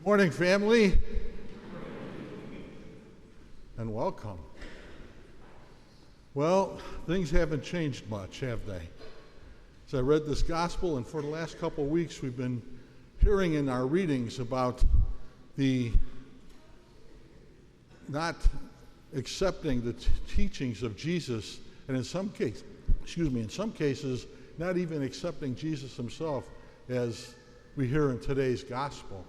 Morning, family, and welcome. Well, things haven't changed much, have they? As I read this gospel, and for the last couple of weeks, we've been hearing in our readings about the not accepting the teachings of Jesus, and in some cases, not even accepting Jesus himself, as we hear in today's gospel.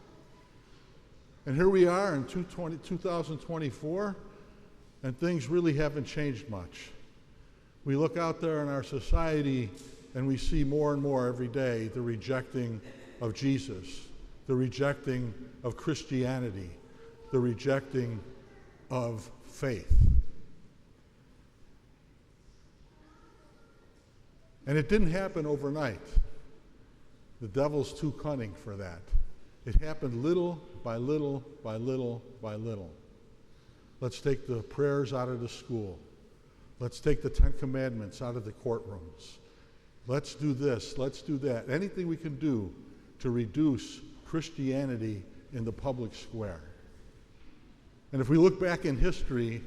And here we are in 2024, and things really haven't changed much. We look out there in our society, and we see more and more every day the rejecting of Jesus, the rejecting of Christianity, the rejecting of faith. And it didn't happen overnight. The devil's too cunning for that. It happened little by little by little by little. Let's take the prayers out of the school. Let's take the 10 Commandments out of the courtrooms. Let's do this, let's do that. Anything we can do to reduce Christianity in the public square. And if we look back in history,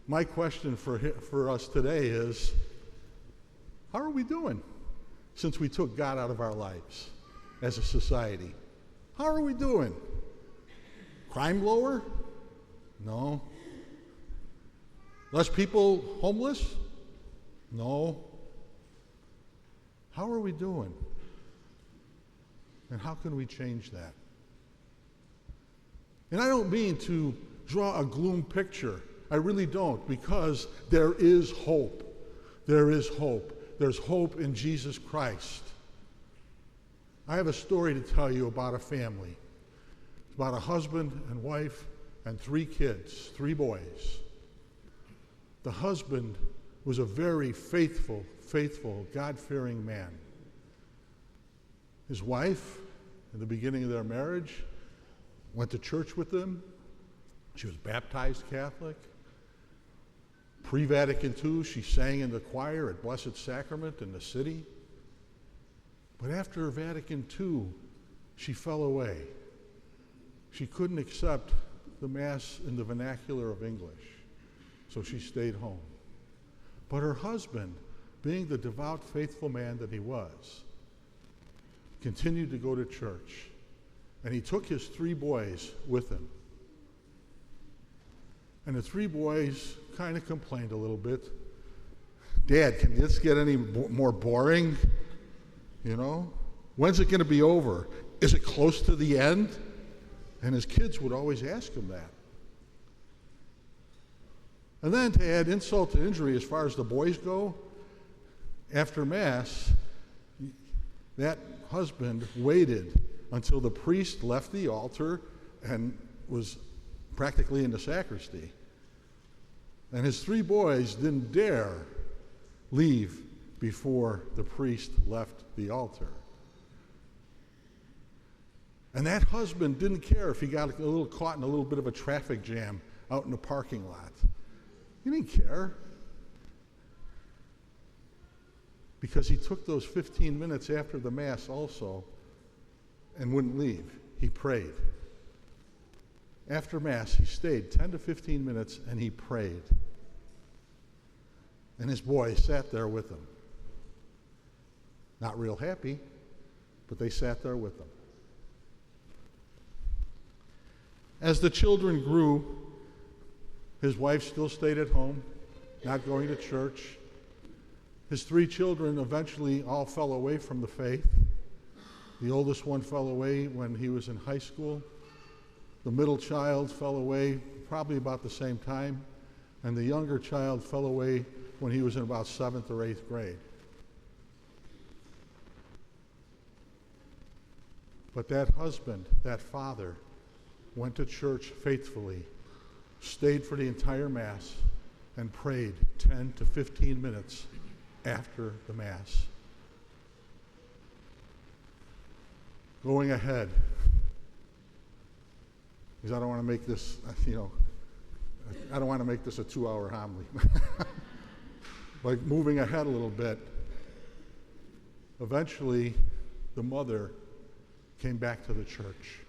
my question for us today is, how are we doing since we took God out of our lives as a society? How are we doing? Crime lower? No. Less people homeless? No. How are we doing? And how can we change that? And I don't mean to draw a gloom picture. I really don't, because there is hope. There is hope. There's hope in Jesus Christ. I have a story to tell you about a family. It's about a husband and wife and 3 kids, 3 boys. The husband was a very faithful, God-fearing man. His wife, in the beginning of their marriage, went to church with them. She was baptized Catholic. Pre-Vatican II, she sang in the choir at Blessed Sacrament in the city. But after Vatican II, she fell away. She couldn't accept the Mass in the vernacular of English, so she stayed home. But her husband, being the devout, faithful man that he was, continued to go to church, and he took his 3 boys with him. And the 3 boys kind of complained a little bit. Dad, can this get any more boring? You know? When's it going to be over? Is it close to the end? And his kids would always ask him that. And then to add insult to injury as far as the boys go, after Mass, that husband waited until the priest left the altar and was practically in the sacristy. And his 3 boys didn't dare leave before the priest left the altar. And that husband didn't care if he got a little caught in a little bit of a traffic jam out in the parking lot. He didn't care, because he took those 15 minutes after the Mass also and wouldn't leave. He prayed. After Mass, he stayed 10 to 15 minutes and he prayed. And his boys sat there with him. Not real happy, but they sat there with him. As the children grew, his wife still stayed at home, not going to church. His 3 children eventually all fell away from the faith. The oldest one fell away when he was in high school. The middle child fell away probably about the same time, and the younger child fell away when he was in about 7th or 8th grade. But that husband, that father, went to church faithfully, stayed for the entire Mass, and prayed 10 to 15 minutes after the Mass. Going ahead, because I don't want to make this, I don't want to make this a 2-hour homily. But moving ahead a little bit, eventually the mother came back to the church.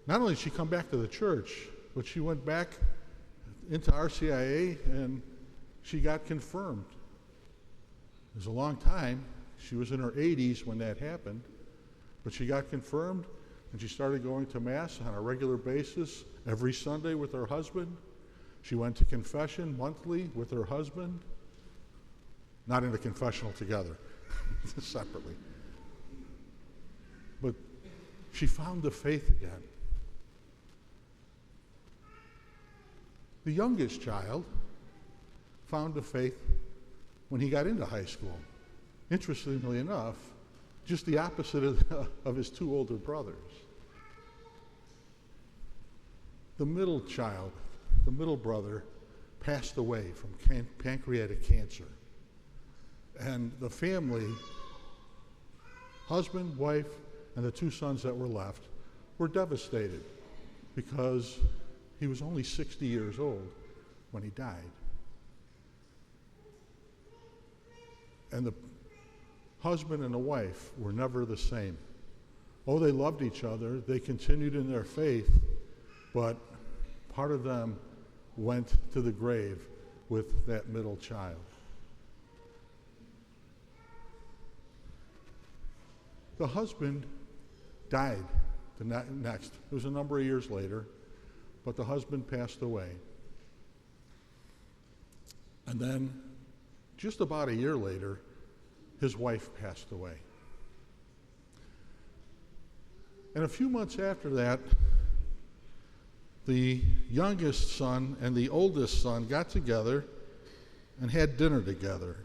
not only did she come back to the church, but she went back into RCIA and she got confirmed. It was a long time. She was in her 80s when that happened, but she got confirmed and she started going to Mass on a regular basis every Sunday with her husband. She went to confession monthly with her husband, not in a confessional together, separately. But she found the faith again. The youngest child found the faith when he got into high school. Interestingly enough, just the opposite of his two older brothers. The middle child, the middle brother, passed away from pancreatic cancer. And the family, husband, wife, and the two sons that were left, were devastated because he was only 60 years old when he died. And the husband and the wife were never the same. Oh, they loved each other, they continued in their faith, but part of them went to the grave with that middle child. The husband died the next. It was a number of years later, but the husband passed away. And then, just about a year later, his wife passed away. And a few months after that, the youngest son and the oldest son got together and had dinner together.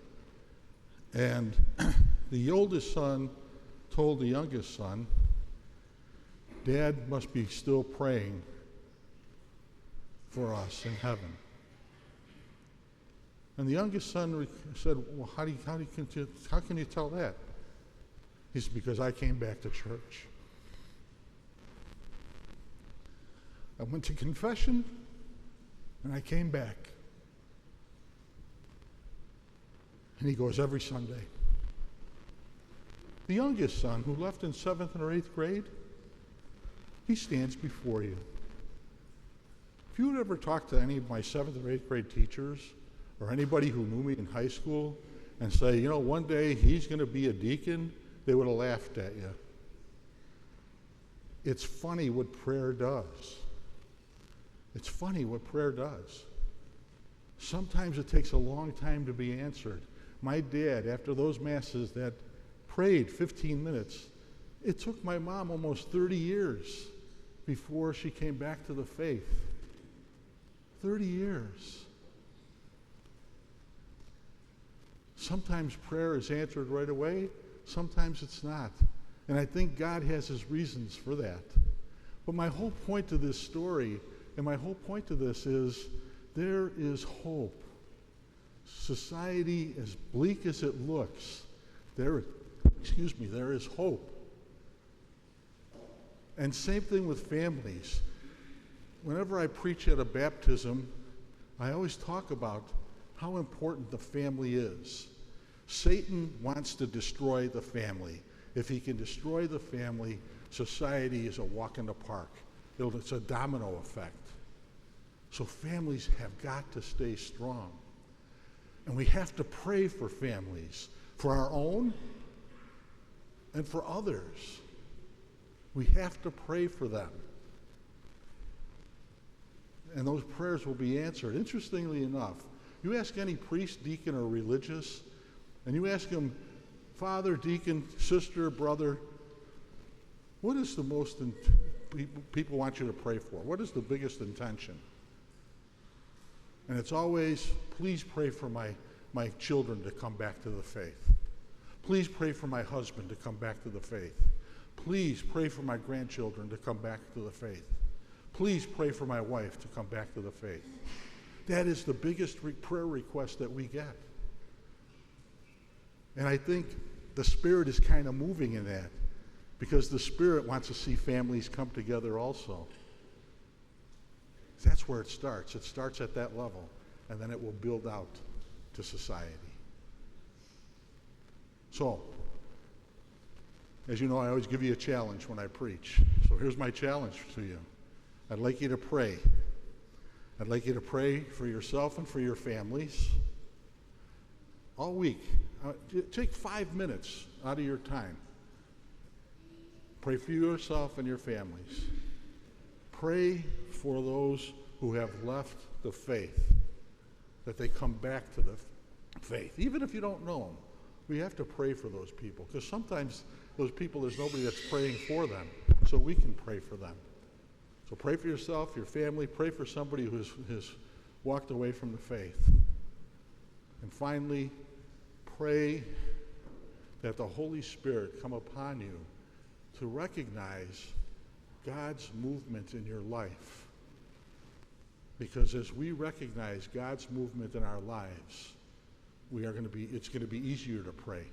And the oldest son told the youngest son, "Dad must be still praying for us in heaven." And the youngest son said, "Well, how can you tell that?" He said, "Because I came back to church. I went to confession, and I came back." And he goes every Sunday. The youngest son, who left in 7th or 8th grade, he stands before you. If you would ever talk to any of my 7th or 8th grade teachers, or anybody who knew me in high school, and say, you know, one day he's going to be a deacon, they would have laughed at you. It's funny what prayer does. It's funny what prayer does. Sometimes it takes a long time to be answered. My dad, after those masses that prayed 15 minutes, it took my mom almost 30 years before she came back to the faith. 30 years. Sometimes prayer is answered right away, sometimes it's not. And I think God has his reasons for that. But my whole point to this story, and my whole point to this is, there is hope. Society, as bleak as it looks, there is hope. And same thing with families. Whenever I preach at a baptism, I always talk about how important the family is. Satan wants to destroy the family. If he can destroy the family, society is a walk in the park. It's a domino effect. So families have got to stay strong. And we have to pray for families, for our own and for others. We have to pray for them. And those prayers will be answered. Interestingly enough, you ask any priest, deacon, or religious, and you ask them, father, deacon, sister, brother, what is the most people want you to pray for? What is the biggest intention? And it's always, please pray for my children to come back to the faith. Please pray for my husband to come back to the faith. Please pray for my grandchildren to come back to the faith. Please pray for my wife to come back to the faith. That is the biggest prayer request that we get. And I think the Spirit is kind of moving in that, because the Spirit wants to see families come together also. That's where it starts. It starts at that level, and then it will build out to society. So, as you know, I always give you a challenge when I preach. So here's my challenge to you. I'd like you to pray. I'd like you to pray for yourself and for your families all week. Take 5 minutes out of your time. Pray for yourself and your families. Pray for those who have left the faith, that they come back to the faith. Even if you don't know them, we have to pray for those people, because sometimes those people, there's nobody that's praying for them, so we can pray for them. So pray for yourself, your family, pray for somebody who has walked away from the faith. And finally, pray that the Holy Spirit come upon you to recognize God's movement in your life. Because as we recognize God's movement in our lives, it's going to be easier to pray.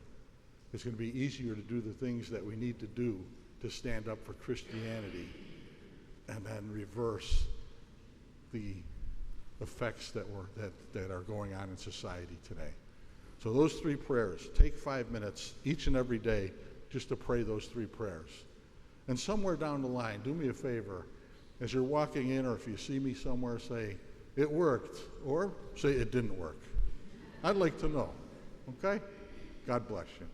It's going to be easier to do the things that we need to do to stand up for Christianity and then reverse the effects that are going on in society today. So those 3 prayers, take 5 minutes each and every day just to pray those 3 prayers. And somewhere down the line, do me a favor, as you're walking in, or if you see me somewhere, say, it worked, or say it didn't work. I'd like to know, okay? God bless you.